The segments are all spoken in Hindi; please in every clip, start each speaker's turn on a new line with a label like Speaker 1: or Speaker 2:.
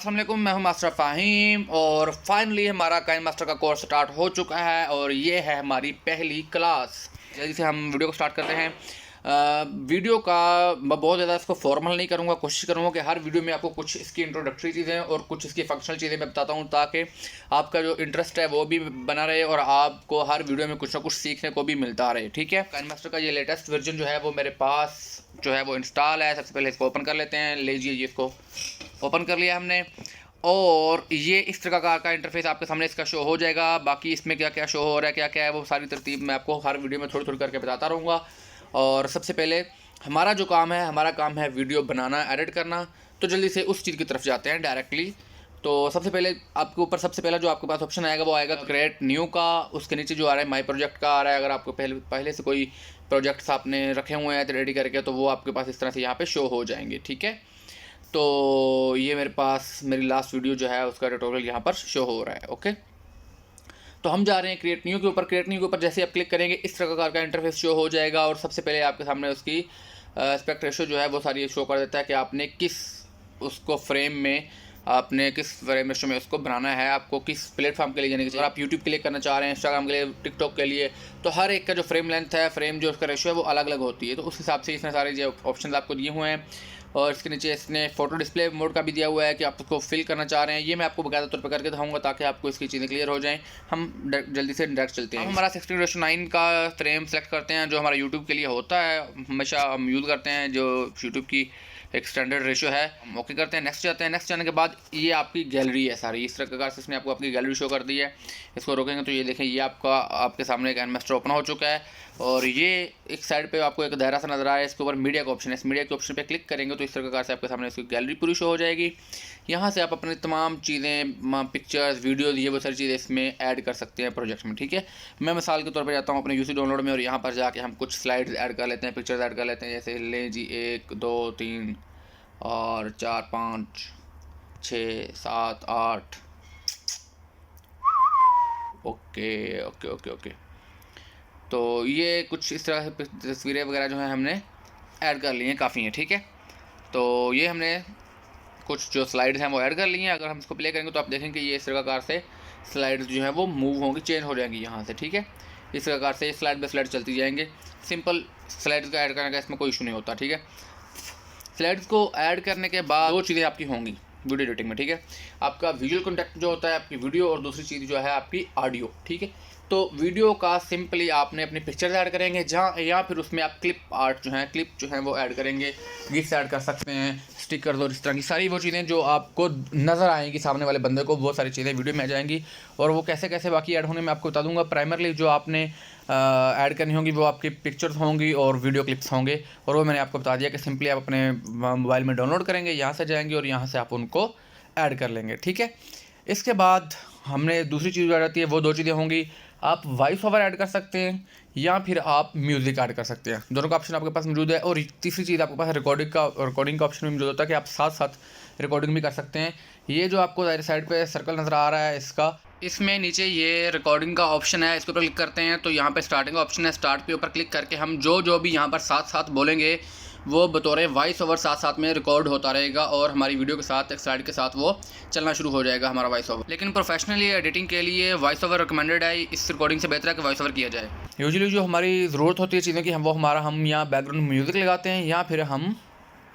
Speaker 1: अस्सलाम वालेकुम, मैं हूं मास्टर फ़हीम और फाइनली हमारा काइन मास्टर का कोर्स स्टार्ट हो चुका है और ये है हमारी पहली क्लास। जल्दी से हम वीडियो को स्टार्ट करते हैं। वीडियो का मैं बहुत ज़्यादा इसको फॉर्मल नहीं करूँगा, कोशिश करूँगा कि हर वीडियो में आपको कुछ इसकी इंट्रोडक्टरी चीज़ें और कुछ इसकी फंक्शनल चीज़ें मैं बताता हूँ, ताकि आपका जो इंटरेस्ट है वो भी बना रहे और आपको हर वीडियो में कुछ ना कुछ सीखने को भी मिलता रहे। ठीक है, काइन मास्टर का ये लेटेस्ट वर्जन जो है वो मेरे पास जो है वो इंस्टॉल है। सबसे पहले इसको ओपन कर लेते हैं। लीजिए, ये इसको ओपन कर लिया हमने और ये इस तरह का इंटरफेस आपके सामने इसका शो हो जाएगा। बाकी इसमें क्या क्या शो हो रहा है, क्या क्या है, वो सारी तरतीब मैं आपको हर वीडियो में थोड़ी थोड़ी करके बताता रहूँगा। और सबसे पहले हमारा जो काम है, हमारा काम है वीडियो बनाना, एडिट करना। तो जल्दी से उस चीज़ की तरफ जाते हैं डायरेक्टली। तो सबसे पहले आपके ऊपर सबसे पहला जो आपके पास ऑप्शन आएगा वो आएगा क्रिएट न्यू का। उसके नीचे जो आ रहा है माई प्रोजेक्ट का आ रहा है। अगर आपको पहले से कोई प्रोजेक्ट्स आपने रखे हुए हैं रेडी करके, तो वो आपके पास इस तरह से यहाँ पे शो हो जाएंगे। ठीक है, तो ये मेरे पास मेरी लास्ट वीडियो जो है उसका ट्यूटोरियल यहाँ पर शो हो रहा है। ओके, तो हम जा रहे हैं क्रिएट न्यू के ऊपर। क्रिएट न्यू के ऊपर जैसे आप क्लिक करेंगे इस प्रकार का इंटरफेस शो हो जाएगा और सबसे पहले आपके सामने उसकी एस्पेक्ट रेशो जो है वो सारी शो कर देता है कि आपने किस उसको फ्रेम में, आपने किस फ्रेम रेशो में उसको बनाना है, आपको किस प्लेटफॉर्म के लिए जाने के चाहिए। आप यूट्यूब के लिए करना चाह रहे हैं, इंस्टाग्राम के लिए, टिकटॉक के लिए, तो हर एक का जो फ्रेम लेंथ है, फ्रेम जो उसका रेशो है वो अलग अलग होती है। तो उस हिसाब से इसमें सारे जो ऑप्शन आपको दिए हुए हैं। और इसके नीचे इसने फोटो डिस्प्ले मोड का भी दिया हुआ है कि आप उसको फिल करना चाह रहे हैं। ये मैं आपको बकायदा तौर पर करके दिखाऊंगा ताकि आपको इसकी चीज़ें क्लियर हो जाएं। हम जल्दी से डायरेक्ट चलते हैं। हम हमारा 16:9 का फ्रेम सेलेक्ट करते हैं जो हमारा यूट्यूब के लिए होता है, हमेशा हम यूज़ करते हैं, जो यूट्यूब की एक स्टैंडर्ड रेशो है। हम ओके करते हैं, नेक्स्ट जाते हैं। नेक्स्ट जाने के बाद ये आपकी गैलरी है सारी, इस प्रकार से इसने आपको अपनी गैलरी शो कर दी है। इसको रोकेंगे तो ये देखें, ये आपके सामने एक काइन मास्टर ओपन हो चुका है और ये एक साइड पे आपको एक दायरा सा नजर आ रहा है। इसके ऊपर मीडिया का ऑप्शन है, इस मीडिया के ऑप्शन पे क्लिक करेंगे तो इस प्रकार से आपके सामने इसकी गैलरी पूरी शो हो जाएगी। यहाँ से आप अपनी तमाम चीज़ें, पिक्चर्स, वीडियोज़, ये वो सारी चीज़ें इसमें ऐड कर सकते हैं प्रोजेक्ट में। ठीक है, मैं मिसाल के तौर पर जाता हूँ अपने यूसी डाउनलोड में और यहाँ पर जाके हम कुछ स्लाइड्स ऐड कर लेते हैं, पिक्चर्स ऐड कर लेते हैं। जैसे लें जी 1 2 3 और 4 5 6 7 8। ओके ओके ओके ओके, तो ये कुछ इस तरह से तस्वीरें वगैरह जो हैं हमने ऐड कर ली हैं, काफ़ी हैं। ठीक है, तो ये हमने कुछ जो स्लाइड्स हैं वो ऐड कर ली हैं। अगर हम इसको प्ले करेंगे तो आप देखेंगे ये इस प्रकार से स्लाइड्स जो हैं वो मूव होंगी, चेंज हो जाएंगी यहाँ से। ठीक है, इस प्रकार से स्लाइड बाई स्लाइड चलती जाएंगे। सिंपल स्लाइड्स का ऐड करने का इसमें कोई इशू नहीं होता। ठीक है, स्लाइड्स को ऐड करने के बाद दो चीज़ें आपकी होंगी वीडियो एडिटिंग में। ठीक है, आपका विजुअल कंटेंट जो होता है आपकी वीडियो, और दूसरी चीज़ जो है आपकी ऑडियो। ठीक है, तो वीडियो का सिंपली आपने अपनी पिक्चर्स ऐड करेंगे जहाँ, या फिर उसमें आप क्लिप जो है वो ऐड करेंगे, गिफ्स ऐड कर सकते हैं, स्टिकर्स और इस तरह की सारी वो चीज़ें जो आपको नज़र आएंगी सामने वाले बंदे को, वो सारी चीज़ें वीडियो में आ जाएंगी। और वो कैसे कैसे बाकी ऐड होने में आपको बता दूंगा। प्राइमरली जो आपने ऐड करनी होगी वो आपकी पिक्चर्स होंगी और वीडियो क्लिप्स होंगे, और वो मैंने आपको बता दिया कि सिंपली आप अपने मोबाइल में डाउनलोड करेंगे, यहाँ से जाएंगे और यहाँ से आप उनको ऐड कर लेंगे। ठीक है, इसके बाद हमने दूसरी चीज़ आ जाती है, वो दो चीज़ें होंगी। आप वॉइस ओवर ऐड कर सकते हैं या फिर आप म्यूज़िक ऐड कर सकते हैं, दोनों का ऑप्शन आपके पास मौजूद है। और तीसरी चीज़ आपके पास रिकॉर्डिंग का ऑप्शन भी मौजूद होता है कि आप साथ साथ रिकॉर्डिंग भी कर सकते हैं। ये जो आपको साइड पे सर्कल नज़र आ रहा है इसमें नीचे ये रिकॉर्डिंग का ऑप्शन है, इसके ऊपर क्लिक करते हैं तो यहाँ पे स्टार्टिंग का ऑप्शन है। स्टार्ट के ऊपर क्लिक करके हम जो भी यहाँ पर साथ साथ बोलेंगे वो बतौर वॉइस ओवर साथ साथ में रिकॉर्ड होता रहेगा और हमारी वीडियो के साथ एक स्लाइड के साथ वो चलना शुरू हो जाएगा हमारा वॉइस ओवर। लेकिन प्रोफेशनली एडिटिंग के लिए वॉइस ओवर रिकमेंडेड है, इस रिकॉर्डिंग से बेहतर है कि वॉइस ओवर किया जाए। यूजुअली जो हमारी ज़रूरत होती है चीज़ों की, हम यहाँ बैकग्राउंड म्यूज़िक लगाते हैं या फिर हम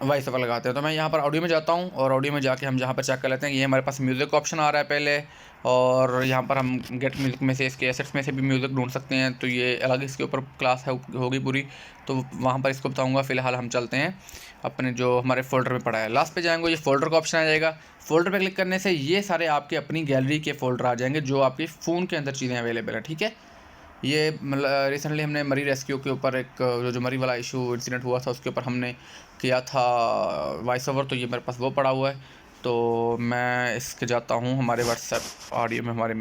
Speaker 1: वॉइस ओवर लगाते हैं। तो मैं यहाँ पर ऑडियो में जाता हूँ और ऑडियो में जाके हम जहाँ पर चेक कर लेते हैं, ये हमारे पास म्यूज़िक का ऑप्शन आ रहा है पहले, और यहाँ पर हम गेट म्यूज़िक में से, इसके एसेट्स में से भी म्यूज़िक ढूंढ सकते हैं। तो ये अलग इसके ऊपर क्लास है होगी पूरी, तो वहाँ पर इसको बताऊँगा। फ़िलहाल हम चलते हैं अपने जो हमारे फ़ोल्डर में पड़ा है, लास्ट पे जाएंगे, ये फ़ोल्डर का ऑप्शन आ जाएगा। फ़ोल्डर पे क्लिक करने से ये सारे आपके अपनी गैलरी के फ़ोल्डर आ जाएंगे जो आपके फ़ोन के अंदर चीज़ें अवेलेबल है। ठीक है, ये मतलब रिसेंटली हमने मरी रेस्क्यू के ऊपर एक जो मरी वाला इशू इंसिडेंट हुआ था उसके ऊपर हमने किया था वॉइस ओवर, तो ये मेरे पास वो पड़ा हुआ है। तो मैं इसके जाता हूँ, हमारे व्हाट्सएप ऑडियो में हमारे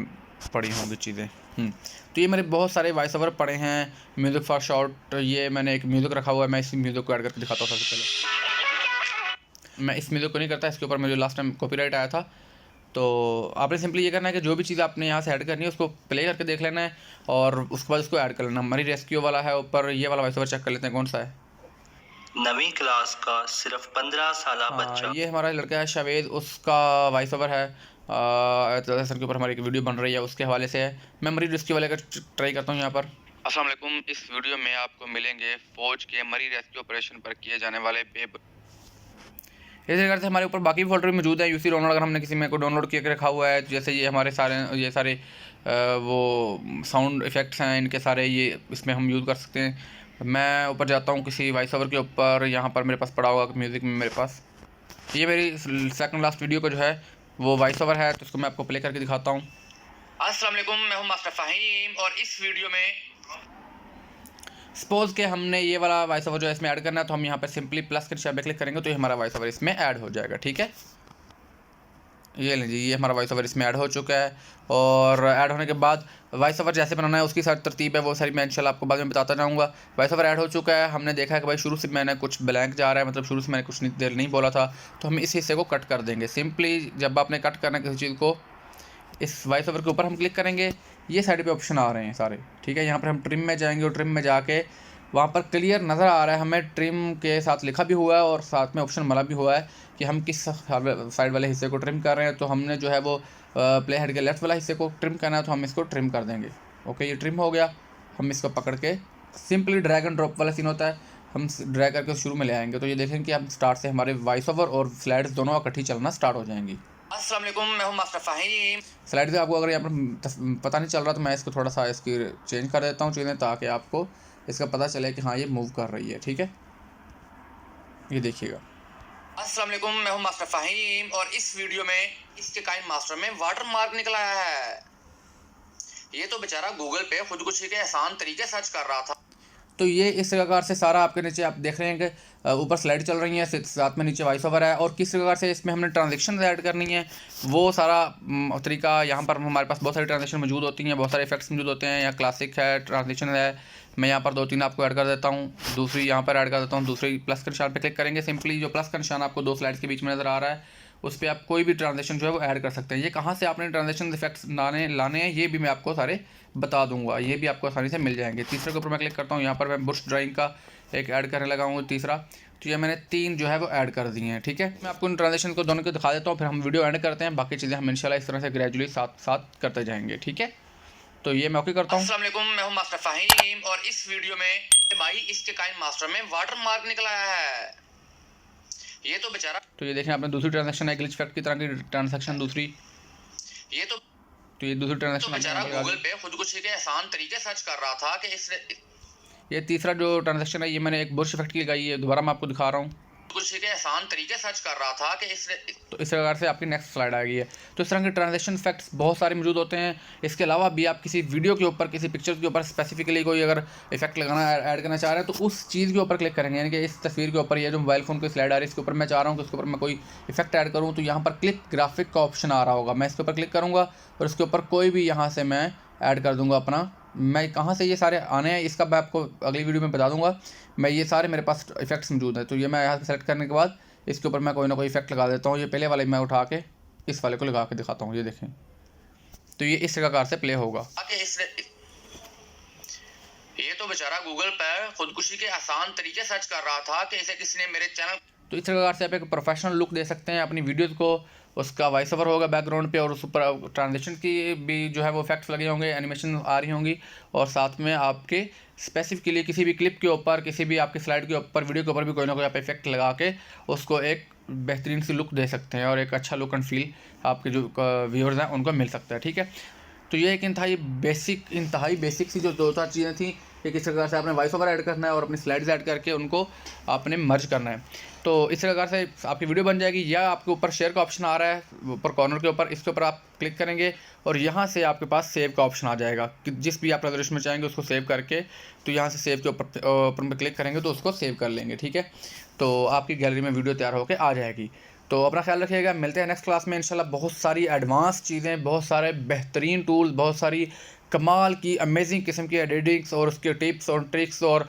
Speaker 1: पड़ी होंगी चीज़ें। तो ये मेरे बहुत सारे वॉइस ओवर पड़े हैं। म्यूज़िक फॉर शॉर्ट, ये मैंने एक म्यूज़िक रखा हुआ है, मैं इस म्यूज़िक को ऐड करके दिखाता हूँ। सबसे पहले मैं इस म्यूज़िक को नहीं करता, इसके ऊपर मुझे लास्ट टाइम कॉपीराइट आया था। तो आपने सिंपली ये करना है कि जो भी चीज़ आपने यहाँ से ऐड करनी है उसको प्ले करके देख लेना है और उसके बाद उसको ऐड कर लेना। हमारी रेस्क्यू वाला है ऊपर, ये वाला वॉइस ओवर चेक कर लेते हैं कौन सा है।
Speaker 2: 9वीं क्लास का सिर्फ 15 साल बच्चा।
Speaker 1: ये हमारा लड़का है शावेद, उसका वॉइस ओवर है सर के ऊपर हमारी एक वीडियो बन रही है, उसके हवाले से है। मैं मरी रेस्क्यू वाले का ट्राई करता हूँ यहाँ पर। अस्सलाम वालेकुम। इस वीडियो में आपको मिलेंगे फ़ौज के मरी रेस्क्यू ऑपरेशन पर किए जाने वाले इसी प्रकार से हमारे ऊपर बाकी भी फोल्डर भी मौजूद है। यूसी डाउनलोड अगर हमने किसी में को डाउनलोड किया रखा हुआ है, जैसे ये हमारे सारे वो साउंड इफ़ेक्ट्स हैं, इनके सारे ये इसमें हम यूज़ कर सकते हैं। मैं ऊपर जाता हूँ किसी वॉइस ओवर के ऊपर, यहाँ पर मेरे पास पड़ा होगा म्यूज़िक में मेरे पास। ये मेरी सेकंड लास्ट वीडियो का जो है वो वॉइस ओवर है, तो उसको मैं आपको प्ले करके दिखाता हूँ। अस्सलाम वालेकुम, मैं हूँ मास्टर फ़हीम और इस वीडियो में सपोज़ के हमने ये वाला वॉइस ओवर जो है इसमें ऐड करना है, तो हम यहाँ पर सिंपली प्लस के निशान पे क्लिक करेंगे तो ये हमारा वॉइस ओवर इसमें ऐड हो जाएगा। ठीक है, ये लीजिए, ये हमारा वॉइस ओवर इसमें ऐड हो चुका है। और ऐड होने के बाद वॉइस ओवर जैसे बनाना है उसकी सारी तरतीब है, वो सारी मैं इंशाल्लाह आपको बाद में बताता जाऊँगा। वॉइस ओवर ऐड हो चुका है, हमने देखा है कि भाई शुरू से मैंने कुछ ब्लैंक जा रहा है, मतलब शुरू से मैंने कुछ देर नहीं बोला था, तो हम इस हिस्से को कट कर देंगे। सिंपली जब आपने कट करना है किसी चीज़ को, इस वॉइस ओवर के ऊपर हम क्लिक करेंगे, ये साइड पे ऑप्शन आ रहे हैं सारे। ठीक है, यहाँ पर हम ट्रिम में जाएंगे और ट्रिम में जाके वहाँ पर क्लियर नज़र आ रहा है हमें, ट्रिम के साथ लिखा भी हुआ है और साथ में ऑप्शन मिला भी हुआ है कि हम किस साइड वाले हिस्से को ट्रिम कर रहे हैं। तो हमने जो है वो प्ले हेड के लेफ्ट वाला हिस्से को ट्रिम करना है, तो हम इसको ट्रिम कर देंगे। ओके, ये ट्रिम हो गया। हम इसको पकड़ के सिंपली ड्रैग एंड ड्रॉप वाला सीन होता है, हम ड्रैग करके शुरू में ले आएंगे, तो ये देखेंगे कि हम स्टार्ट से हमारे वॉइस ओवर और स्लाइड्स दोनों इकट्ठी चलना स्टार्ट हो जाएंगी। अस्सलाम वालेकुम, मैं हूं मास्टर फ़हीम। स्लाइड से आपको अगर यहाँ पर पता नहीं चल रहा तो मैं इसको थोड़ा सा इसकी चेंज कर देता हूँ चीज़ें, ताकि आपको इसका पता चले कि हाँ ये मूव कर रही है। ठीक है, ये देखिएगा। अस्सलाम वालेकुम, मैं हूं मास्टर फ़हीम और इस वीडियो में इसके काइन मास्टर में वाटर मार्क निकला है। ये तो बेचारा गूगल पे खुदकुशी के आसान तरीके सर्च कर रहा था। तो ये इस प्रकार से सारा आपके नीचे आप देख रहे हैं कि ऊपर स्लाइड चल रही है, साथ में नीचे वॉइस ओवर है, और किस प्रकार से इसमें हमने ट्रांजेक्शन ऐड करनी है वो सारा तरीका। यहाँ पर हमारे पास बहुत सारी ट्रांजेक्शन मौजूद होती हैं, बहुत सारे इफेक्ट्स मौजूद होते हैं। यहाँ क्लासिक है, ट्रांजेक्शन है, मैं यहाँ पर 2-3 आपको ऐड कर देता हूँ, दूसरी यहाँ पर ऐड कर देता हूँ। दूसरी प्लस के निशान पर क्लिक करेंगे, सिंपली जो प्लस का निशान आपको 2 स्लाइड्स के बीच में नज़र आ रहा है उस पर आप कोई भी ट्रांजेक्शन जो है वो ऐड कर सकते हैं। ये कहाँ से आपने ट्रांजेक्शन इफेक्ट्स लाने हैं ये भी मैं आपको सारे बता दूंगा, ये भी आपको आसानी से मिल जाएंगे। तीसरे के ऊपर मैं क्लिक करता हूँ, यहाँ पर मैं बुश ड्राइंग का एक ऐड करने लगा हूँ तीसरा, तो ये मैंने 3 जो है वो ऐड कर दिए हैं। ठीक है, मैं आपको इन ट्रांजेक्शन को दोनों को दिखा देता हूँ, फिर हम वीडियो एंड करते हैं। बाकी चीज़ें हम इंशाल्लाह इस तरह से ग्रेजुअली साथ साथ करते जाएंगे। ठीक है, तो ये मैं ओके करता हूँ। अस्सलाम वालेकुम, मैं हूँ मास्टर फ़हीम और इस वीडियो में भाई इसके काइन मास्टर में वाटर मार्क निकला है। ये तो बेचारा, तो ये देखें आपने दूसरी ट्रांजैक्शन है, ग्लिच इफेक्ट की तरह की ट्रांजैक्शन दूसरी, ये तो ये दूसरी ट्रांजैक्शन तो बेचारा गूगल पे खुदकुशी के आसान तरीके सर्च कर रहा था कि इस ये तीसरा जो ट्रांजैक्शन है ये मैंने एक बुश इफेक्ट की लगाई है, दोबारा मैं आपको दिखा रहा हूँ। कुछ के आसान तरीके सर्च कर रहा था कि तो इस प्रकार से आपकी नेक्स्ट स्लाइड आ गई है। तो इस तरह के ट्रांजैक्शन इफेक्ट्स बहुत सारे मौजूद होते हैं। इसके अलावा भी आप किसी वीडियो के ऊपर, किसी पिक्चर के ऊपर स्पेसिफिकली कोई अगर इफेक्ट लगाना ऐड करना चाह रहे हैं तो उस चीज़ के ऊपर क्लिक करेंगे, यानी कि इस तस्वीर के ऊपर, ये जो मोबाइल फ़ोन की स्लाइड आ रही है इसके ऊपर मैं चाह रहा हूँ कि उसके ऊपर मैं कोई इफेक्ट ऐड करूँ, तो यहाँ पर क्लिक ग्राफिक का ऑप्शन आ रहा होगा, मैं इसके ऊपर क्लिक करूँगा और इसके ऊपर कोई भी यहाँ से मैं ऐड कर दूँगा अपना। मैं कहाँ से ये सारे आने हैं इसका मैं आपको अगली वीडियो में बता दूँगा। मैं ये सारे मेरे पास इफेक्ट्स मौजूद हैं, तो ये मैं यहाँ से सेलेक्ट करने के बाद इसके ऊपर मैं कोई ना कोई इफेक्ट लगा देता हूँ। ये पहले वाले मैं उठा के इस वाले को लगा के दिखाता हूँ, ये देखें, तो ये इस प्रकार से प्ले होगा। ये तो बेचारा गूगल पर खुदकुशी के आसान तरीके सर्च कर रहा था कि इसे किसी ने मेरे चैनल, तो इस प्रकार से आप एक प्रोफेशनल लुक दे सकते हैं अपनी वीडियोज़ को। उसका वॉइस ओवर होगा बैकग्राउंड पे और उस ऊपर ट्रांजेक्शन की भी जो है वो इफेक्ट्स लगे होंगे, एनिमेशन आ रही होंगी, और साथ में आपके स्पेसिफिकली किसी भी क्लिप के ऊपर, किसी भी आपकी स्लाइड के ऊपर, वीडियो के ऊपर भी कोई ना कोई आप इफेक्ट लगा के उसको एक बेहतरीन सी लुक दे सकते हैं और एक अच्छा लुक एंड फील आपके जो व्यूअर्स हैं उनको मिल सकता है। ठीक है, तो ये एक इंतहाई बेसिक सी जो 2-4 चीज़ें थी कि किस प्रकार से आपने वॉइस ओवर ऐड करना है और अपनी स्लाइड्स ऐड करके उनको आपने मर्ज करना है। तो इस प्रकार से आपकी वीडियो बन जाएगी। या आपके ऊपर शेयर का ऑप्शन आ रहा है ऊपर कॉर्नर के ऊपर, इसके ऊपर आप क्लिक करेंगे और यहाँ से आपके पास सेव का ऑप्शन आ जाएगा कि जिस भी आप रेजोल्यूशन में चाहेंगे उसको सेव करके, तो यहाँ से सेव के ऊपर क्लिक करेंगे तो उसको सेव कर लेंगे। ठीक है, तो आपकी गैलरी में वीडियो तैयार होकर आ जाएगी। तो अपना ख्याल रखिएगा, मिलते हैं नेक्स्ट क्लास में इंशाल्लाह। बहुत सारी एडवांस चीज़ें, बहुत सारे बेहतरीन टूल्स, बहुत सारी कमाल की अमेजिंग किस्म की एडिटिंग्स और उसके टिप्स और ट्रिक्स और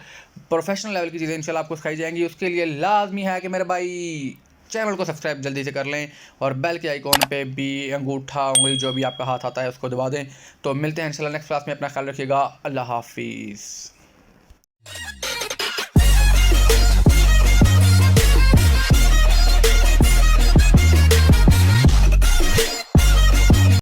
Speaker 1: प्रोफेशनल लेवल की चीज़ें इंशाल्लाह आपको सिखाई जाएंगी। उसके लिए लाजमी है कि मेरे भाई चैनल को सब्सक्राइब जल्दी से कर लें और बेल के आइकॉन पे भी अंगूठा उंगली जो भी आपका हाथ आता है उसको दबा दें। तो मिलते हैं इंशाल्लाह नेक्स्ट क्लास में, अपना ख्याल रखिएगा। अल्लाह हाफिज़।